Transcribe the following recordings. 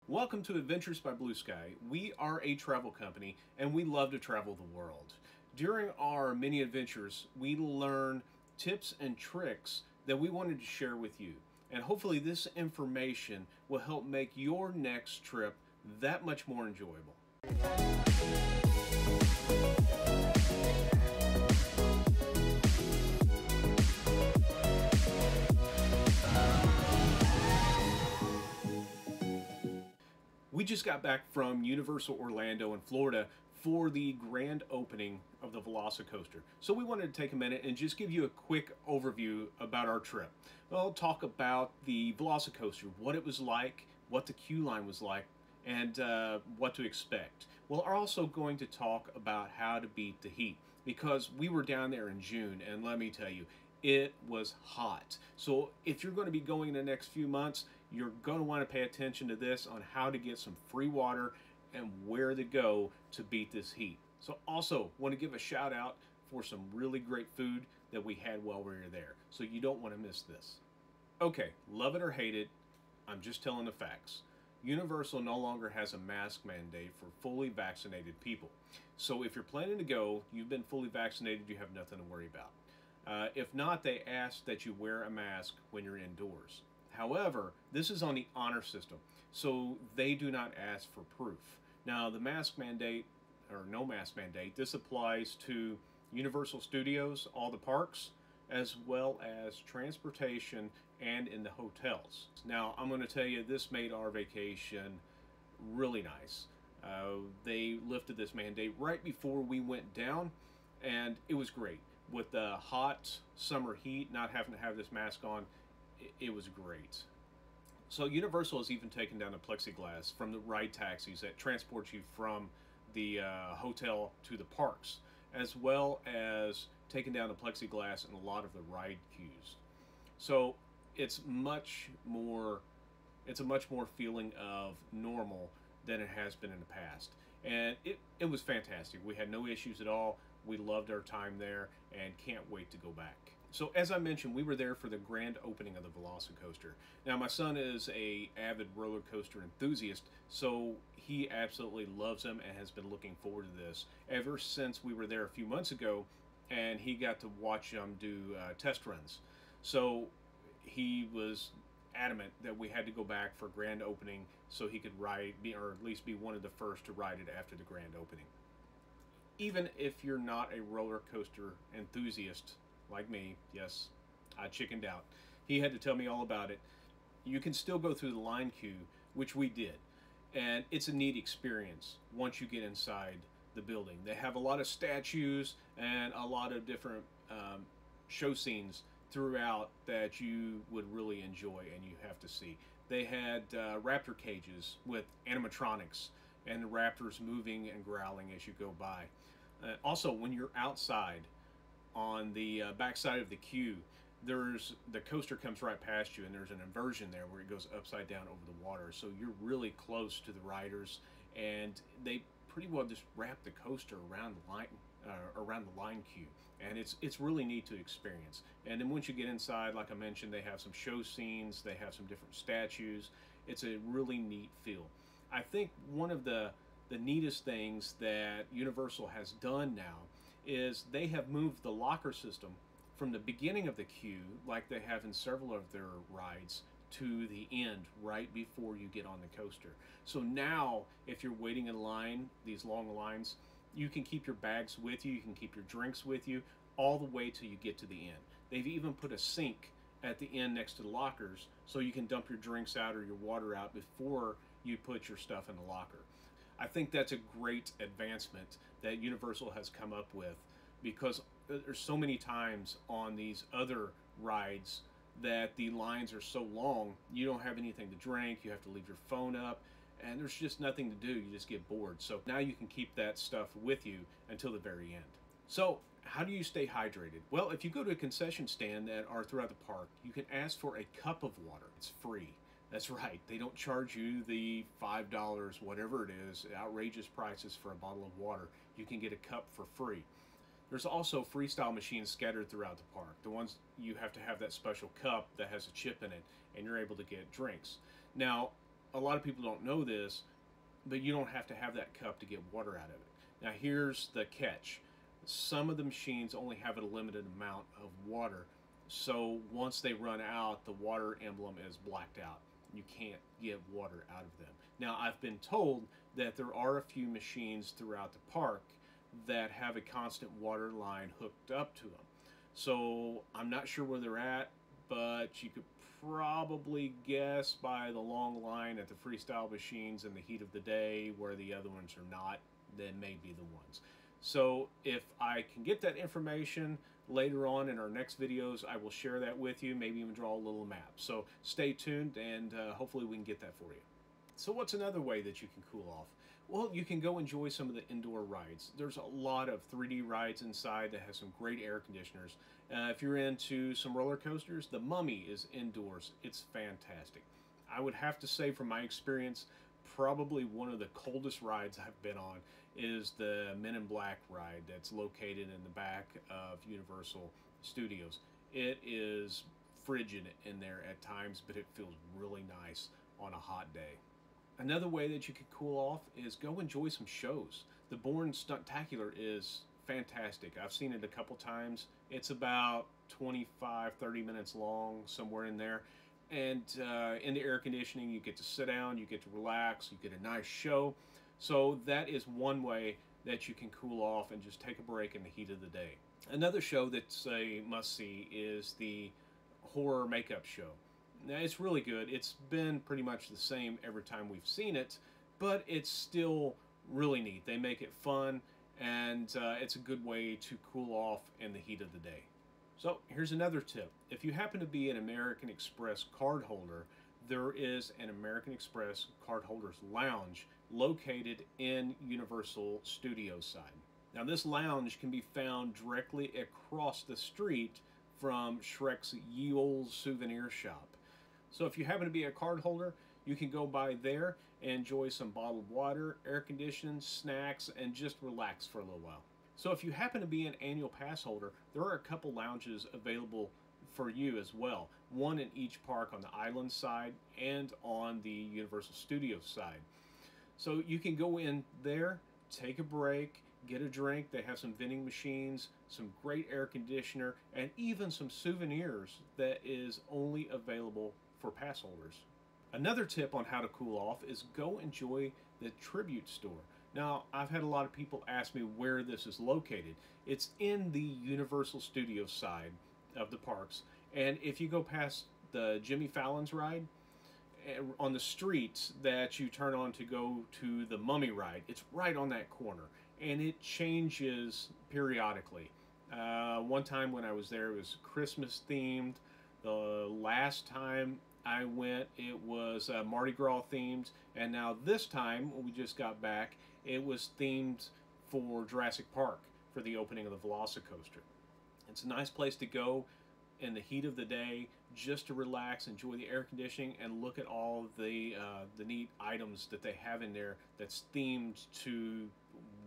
Welcome to Adventures by Blue Sky. We are a travel company and we love to travel the world. During our mini adventures, we learn tips and tricks that we wanted to share with you. And hopefully this information will help make your next trip that much more enjoyable. We just got back from Universal Orlando in Florida for the grand opening of the VelociCoaster. So we wanted to take a minute and just give you a quick overview about our trip. We'll talk about the VelociCoaster, what it was like, what the queue line was like, and what to expect. We're also going to talk about how to beat the heat, because we were down there in June, and let me tell you, it was hot. So if you're going to be going in the next few months, you're going to want to pay attention to this on how to get some free water and where to go to beat this heat. So also want to give a shout out for some really great food that we had while we were there. So you don't want to miss this. Okay, love it or hate it, I'm just telling the facts. Universal no longer has a mask mandate for fully vaccinated people. So if you're planning to go, you've been fully vaccinated, you have nothing to worry about. If not, they ask that you wear a mask when you're indoors. However, this is on the honor system, so they do not ask for proof. Now, the mask mandate, or no mask mandate, this applies to Universal Studios, all the parks, as well as transportation and in the hotels. Now, I'm going to tell you, this made our vacation really nice. They lifted this mandate right before we went down, and it was great. With the hot summer heat, not having to have this mask on, it was great. So Universal has even taken down the plexiglass from the ride taxis that transport you from the hotel to the parks, as well as taking down the plexiglass in a lot of the ride queues. So it's a much more feeling of normal than it has been in the past. And it was fantastic. We had no issues at all. We loved our time there and can't wait to go back. So as I mentioned, we were there for the grand opening of the VelociCoaster. Now my son is a avid roller coaster enthusiast, so he absolutely loves them and has been looking forward to this ever since we were there a few months ago, and he got to watch them do test runs. So he was adamant that we had to go back for grand opening so he could ride, or at least be one of the first to ride it after the grand opening. Even if you're not a roller coaster enthusiast like me, yes, I chickened out. He had to tell me all about it. You can still go through the line queue, which we did. And it's a neat experience once you get inside the building. They have a lot of statues and a lot of different show scenes throughout that you would really enjoy and you have to see. They had raptor cages with animatronics and the raptors moving and growling as you go by. Also, when you're outside on the backside of the queue, the coaster comes right past you, and there's an inversion there where it goes upside down over the water. So you're really close to the riders, and they pretty well just wrap the coaster around the line queue, and it's really neat to experience. And then once you get inside, like I mentioned, they have some show scenes, they have some different statues. It's a really neat feel. I think one of the neatest things that Universal has done now is they have moved the locker system from the beginning of the queue, like they have in several of their rides, to the end right before you get on the coaster. So now if you're waiting in line, these long lines, you can keep your bags with you, you can keep your drinks with you all the way till you get to the end. They've even put a sink at the end next to the lockers so you can dump your drinks out or your water out before you put your stuff in the locker. I think that's a great advancement that Universal has come up with, because there's so many times on these other rides that the lines are so long, you don't have anything to drink, you have to leave your phone up, and there's just nothing to do, you just get bored. So now you can keep that stuff with you until the very end. So how do you stay hydrated? Well, if you go to a concession stand that are throughout the park, you can ask for a cup of water. It's free. That's right, they don't charge you the $5, whatever it is, outrageous prices for a bottle of water. You can get a cup for free. There's also freestyle machines scattered throughout the park. The ones you have to have that special cup that has a chip in it, and you're able to get drinks. Now, a lot of people don't know this, but you don't have to have that cup to get water out of it. Now here's the catch. Some of the machines only have a limited amount of water, so once they run out, the water emblem is blacked out. You can't get water out of them. Now I've been told that there are a few machines throughout the park that have a constant water line hooked up to them. So I'm not sure where they're at, but you could probably guess by the long line at the freestyle machines in the heat of the day where the other ones are not, then may be the ones. So if I can get that information later on in our next videos, I will share that with you, maybe even draw a little map. So stay tuned, and hopefully we can get that for you. So what's another way that you can cool off? Well, you can go enjoy some of the indoor rides. There's a lot of 3D rides inside that have some great air conditioners. If you're into some roller coasters, the Mummy is indoors. It's fantastic. I would have to say from my experience, probably one of the coldest rides I've been on is the Men in Black ride that's located in the back of Universal Studios. It is frigid in there at times, but it feels really nice on a hot day. Another way that you could cool off is go enjoy some shows. The Bourne Stuntacular is fantastic. I've seen it a couple times. It's about 25-30 minutes long, somewhere in there. And in the air conditioning, you get to sit down, you get to relax, you get a nice show. So that is one way that you can cool off and just take a break in the heat of the day. Another show that's a must-see is the horror makeup show. Now, it's really good. It's been pretty much the same every time we've seen it, but it's still really neat. They make it fun, and it's a good way to cool off in the heat of the day. So here's another tip. If you happen to be an American Express card holder, there is an American Express card holders lounge located in Universal Studios side. Now this lounge can be found directly across the street from Shrek's Ye Olde Souvenir Shop. So if you happen to be a card holder, you can go by there and enjoy some bottled water, air conditioning, snacks, and just relax for a little while. So if you happen to be an annual pass holder, there are a couple lounges available for you as well. One in each park on the island side and on the Universal Studios side. So you can go in there, take a break, get a drink. They have some vending machines, some great air conditioner, and even some souvenirs that is only available for pass holders. Another tip on how to cool off is go enjoy the Tribute Store. Now, I've had a lot of people ask me where this is located. It's in the Universal Studios side of the parks, and if you go past the Jimmy Fallon's ride, on the streets that you turn on to go to the Mummy ride, it's right on that corner, and it changes periodically. One time when I was there, it was Christmas themed. The last time I went, it was Mardi Gras themed, and now this time, when we just got back, it was themed for Jurassic Park for the opening of the Velocicoaster. It's a nice place to go in the heat of the day just to relax, enjoy the air conditioning, and look at all the neat items that they have in there that's themed to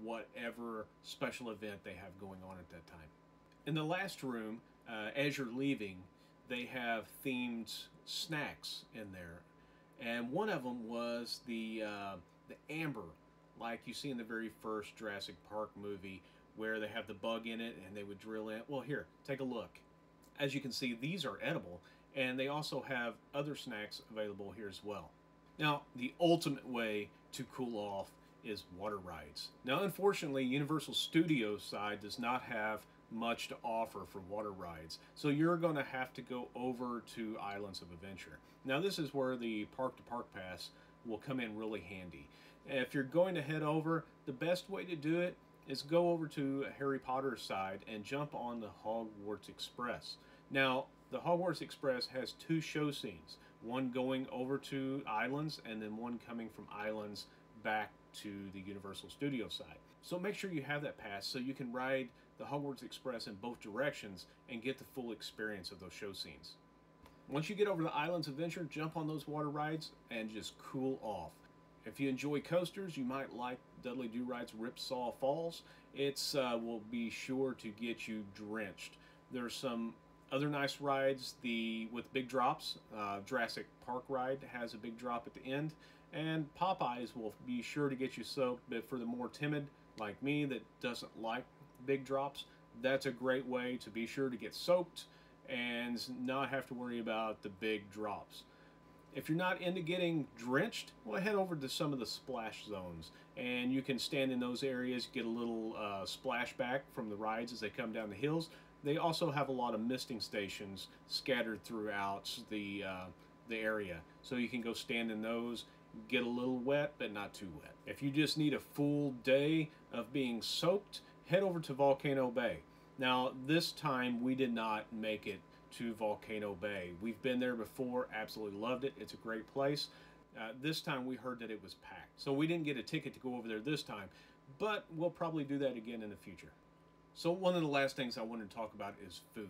whatever special event they have going on at that time. In the last room, as you're leaving, they have themed snacks in there, and one of them was the amber, like you see in the very first Jurassic Park movie, where they have the bug in it and they would drill in. Well, here, take a look. As you can see, these are edible, and they also have other snacks available here as well. Now, the ultimate way to cool off is water rides. Now, unfortunately, Universal Studios side does not have much to offer for water rides, so you're going to have to go over to Islands of Adventure. Now, this is where the Park to Park Pass will come in really handy. If you're going to head over, the best way to do it is go over to Harry Potter's side and jump on the Hogwarts Express. Now, the Hogwarts Express has two show scenes, one going over to Islands and then one coming from Islands back to the Universal Studios side. So make sure you have that pass so you can ride the Hogwarts Express in both directions and get the full experience of those show scenes. Once you get over to Islands Adventure, jump on those water rides and just cool off. If you enjoy coasters, you might like Dudley Do-Ride's Ripsaw Falls. It's will be sure to get you drenched. There's some Other nice rides, with big drops, Jurassic Park ride has a big drop at the end, and Popeyes will be sure to get you soaked, but for the more timid like me that doesn't like big drops, that's a great way to be sure to get soaked and not have to worry about the big drops. If you're not into getting drenched, well, head over to some of the splash zones, and you can stand in those areas, get a little splashback from the rides as they come down the hills. They also have a lot of misting stations scattered throughout the area, so you can go stand in those, get a little wet, but not too wet. If you just need a full day of being soaked, head over to Volcano Bay. Now, this time we did not make it to Volcano Bay. We've been there before, absolutely loved it. It's a great place. This time we heard that it was packed, so we didn't get a ticket to go over there this time, but we'll probably do that again in the future. So one of the last things I wanted to talk about is food.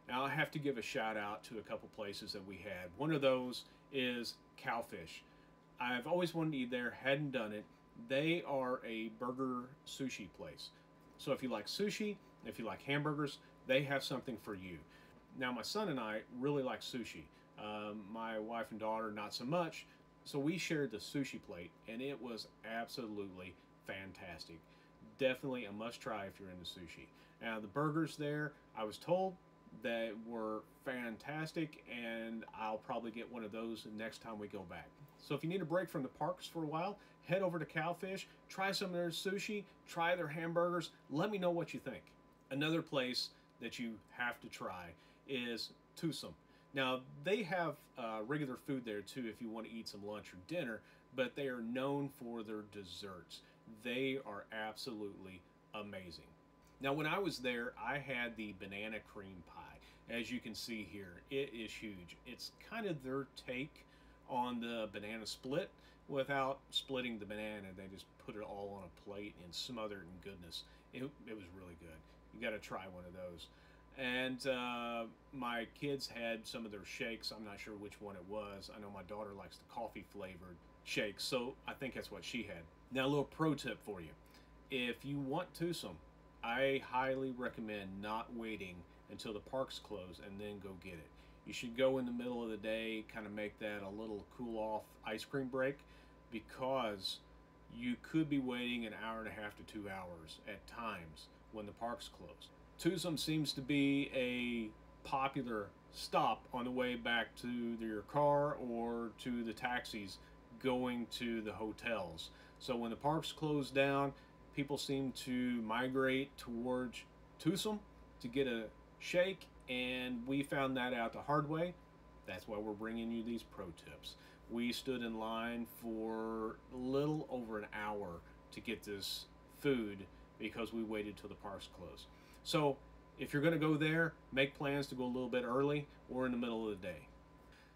Now, I have to give a shout out to a couple places that we had. One of those is Cowfish. I've always wanted to eat there, hadn't done it. They are a burger sushi place. So if you like sushi, if you like hamburgers, they have something for you. Now, my son and I really like sushi. My wife and daughter, not so much. So we shared the sushi plate, and it was absolutely fantastic. Definitely a must try if you're into sushi. Now, the burgers there, I was told, that were fantastic, and I'll probably get one of those next time we go back. So if you need a break from the parks for a while, head over to Cowfish, try some of their sushi, try their hamburgers, let me know what you think. Another place that you have to try is Twosome. Now, they have regular food there too if you want to eat some lunch or dinner, but they are known for their desserts. They are absolutely amazing. Now, when I was there, I had the banana cream pie. As you can see here, it is huge. It's kind of their take on the banana split without splitting the banana. They just put it all on a plate and smother it in goodness. It was really good. You got to try one of those. And my kids had some of their shakes. I'm not sure which one it was. I know my daughter likes the coffee flavored shakes, so I think that's what she had. Now, a little pro tip for you. If you want Twosome, I highly recommend not waiting until the parks close and then go get it. You should go in the middle of the day, kind of make that a little cool off ice cream break, because you could be waiting an hour and a half to 2 hours at times when the parks close. Twosome seems to be a popular stop on the way back to your car or to the taxis going to the hotels. So when the parks close down, people seem to migrate towards Twosome to get a shake, and we found that out the hard way. That's why we're bringing you these pro tips. We stood in line for a little over an hour to get this food because we waited till the parks closed. So if you're going to go there, make plans to go a little bit early or in the middle of the day.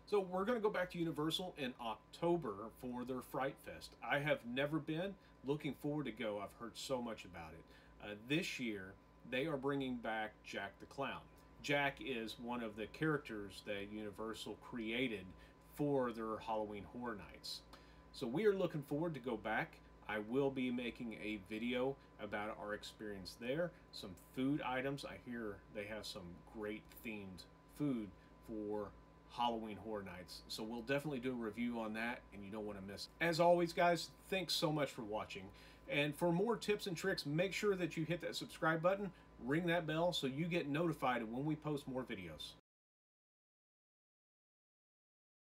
So we're going to go back to Universal in October for their Fright Fest. I have never been. Looking forward to go. I've heard so much about it. This year, they are bringing back Jack the Clown. Jack is one of the characters that Universal created for their Halloween Horror Nights. So we are looking forward to go back. I will be making a video about our experience there. Some food items. I hear they have some great themed food for Halloween Horror Nights. So we'll definitely do a review on that, and you don't want to miss it. As always, guys, thanks so much for watching. And for more tips and tricks, make sure that you hit that subscribe button, ring that bell so you get notified when we post more videos.